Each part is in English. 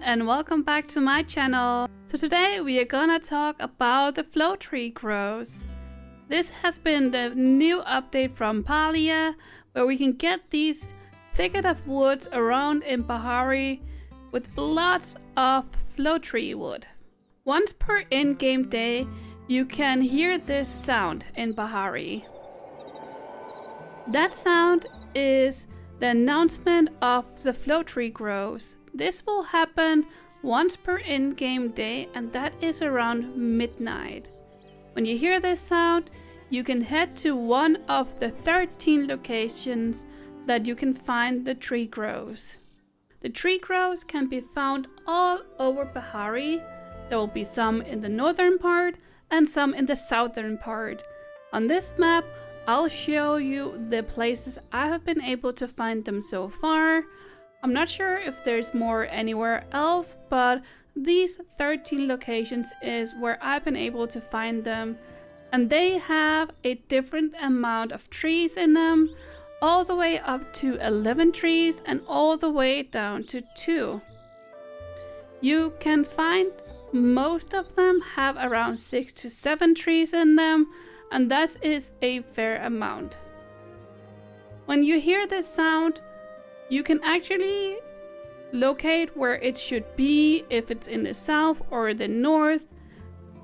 and welcome back to my channel. So today we are gonna talk about the flow tree groves. This has been the new update from Palia, where we can get these thicket of woods around in Bahari with lots of flow tree wood. Once per in-game day, you can hear this sound in Bahari. That sound is the announcement of the flow tree groves. This will happen once per in-game day, and that is around midnight. When you hear this sound, you can head to one of the 13 locations that you can find the tree groves. The tree groves can be found all over Bahari. There will be some in the northern part and some in the southern part. On this map, I'll show you the places I have been able to find them so far. I'm not sure if there's more anywhere else, but these 13 locations is where I've been able to find them. And they have a different amount of trees in them, all the way up to 11 trees and all the way down to 2. You can find most of them have around 6 to 7 trees in them, and that is a fair amount. When you hear this sound, you can actually locate where it should be, if it's in the south or the north,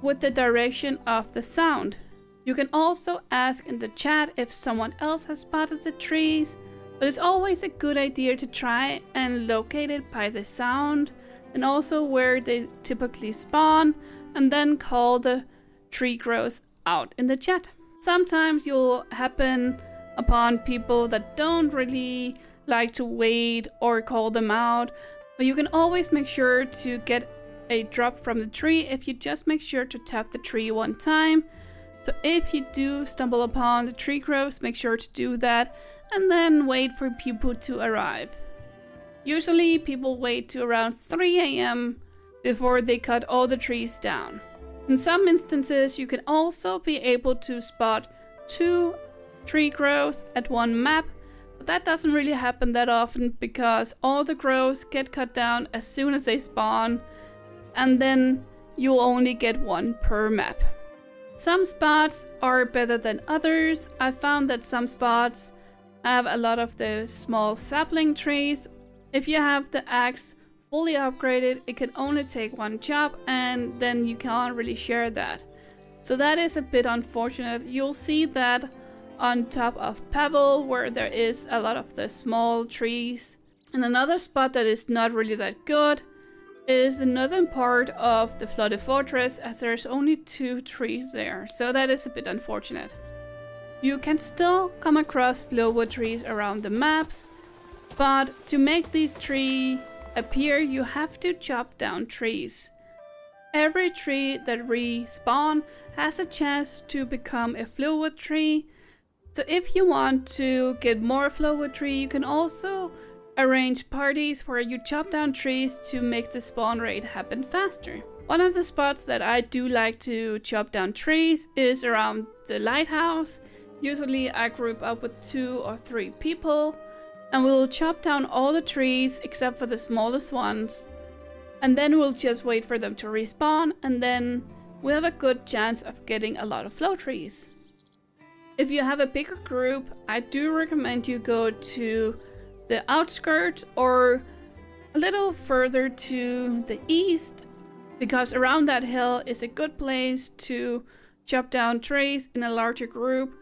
with the direction of the sound. You can also ask in the chat if someone else has spotted the trees, but it's always a good idea to try and locate it by the sound and also where they typically spawn, and then call the tree groves out in the chat. Sometimes you'll happen upon people that don't really like to wait or call them out, but you can always make sure to get a drop from the tree if you just make sure to tap the tree one time. So if you do stumble upon the tree groves, make sure to do that and then wait for people to arrive. Usually people wait to around 3 AM before they cut all the trees down. In some instances, you can also be able to spot 2 tree groves at one map, but that doesn't really happen that often because all the groves get cut down as soon as they spawn, and then you'll only get 1 per map. Some spots are better than others. I found that some spots have a lot of the small sapling trees. If you have the axe fully upgraded, it can only take 1 chop, and then you can't really share that. So that is a bit unfortunate. You'll see that on top of Pebble, where there is a lot of the small trees. And another spot that is not really that good is the northern part of the flooded fortress, as there's only 2 trees there. So that is a bit unfortunate. You can still come across flowwood trees around the maps, but to make these trees appear, you have to chop down trees. Every tree that respawn has a chance to become a flowwood tree. So if you want to get more flowwood tree, you can also arrange parties where you chop down trees to make the spawn rate happen faster. One of the spots that I do like to chop down trees is around the lighthouse. Usually I group up with 2 or 3 people, and we'll chop down all the trees except for the smallest ones, and then we'll just wait for them to respawn, and then we have a good chance of getting a lot of flow trees. If you have a bigger group, I do recommend you go to the outskirts or a little further to the east, because around that hill is a good place to chop down trees in a larger group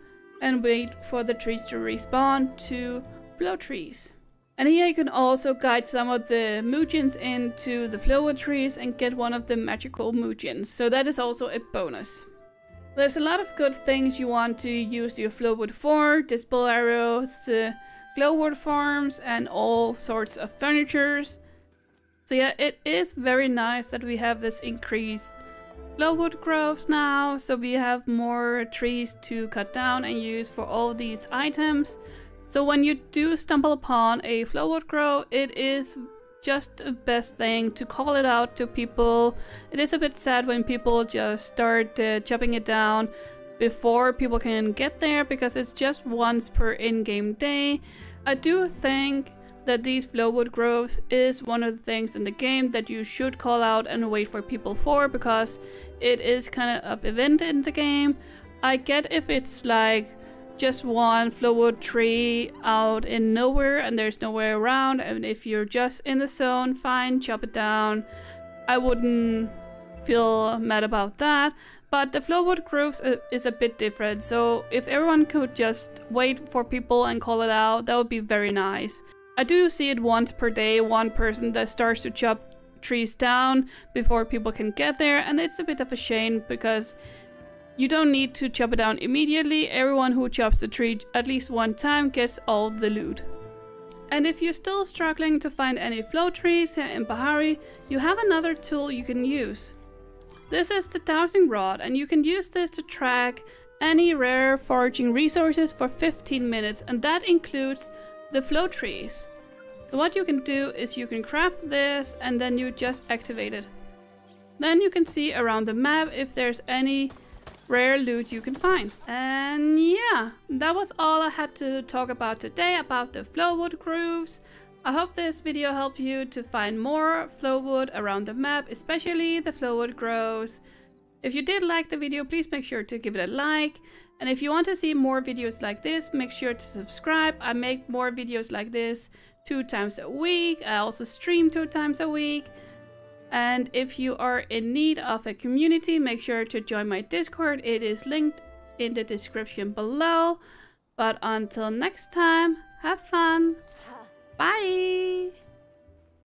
and wait for the trees to respawn to flow trees. And here you can also guide some of the Mugens into the flowwood trees and get one of the magical Mugens, so that is also a bonus. There's a lot of good things you want to use your flowwood for: dispel arrows, glowwood farms, and all sorts of furnitures. So yeah, it is very nice that we have this increased flowwood groves now, so we have more trees to cut down and use for all these items. So when you do stumble upon a flowwood grove, it is just the best thing to call it out to people. It is a bit sad when people just start chopping it down before people can get there, because it's just once per in-game day. I do think that these flowwood groves is one of the things in the game that you should call out and wait for people for, because it is kind of an event in the game. I get if it's like just one flowwood tree out in nowhere and there's nowhere around, and if you're just in the zone, fine, chop it down. I wouldn't feel mad about that. But the flowwood groves is a bit different, so if everyone could just wait for people and call it out, that would be very nice. I do see it once per day, one person that starts to chop trees down before people can get there, and it's a bit of a shame because you don't need to chop it down immediately. Everyone who chops the tree at least one time gets all the loot. And if you're still struggling to find any flow trees here in Bahari, you have another tool you can use. This is the Dowsing rod, and you can use this to track any rare foraging resources for 15 minutes, and that includes the flow trees. So what you can do is you can craft this and then you just activate it. Then you can see around the map if there's any rare loot you can find. And yeah, that was all I had to talk about today about the flowwood groves. I hope this video helped you to find more flowwood around the map, especially the flowwood groves. If you did like the video, please make sure to give it a like. And if you want to see more videos like this, make sure to subscribe. I make more videos like this 2 times a week. I also stream 2 times a week. And if you are in need of a community, make sure to join my Discord. It is linked in the description below. But until next time, have fun. Bye!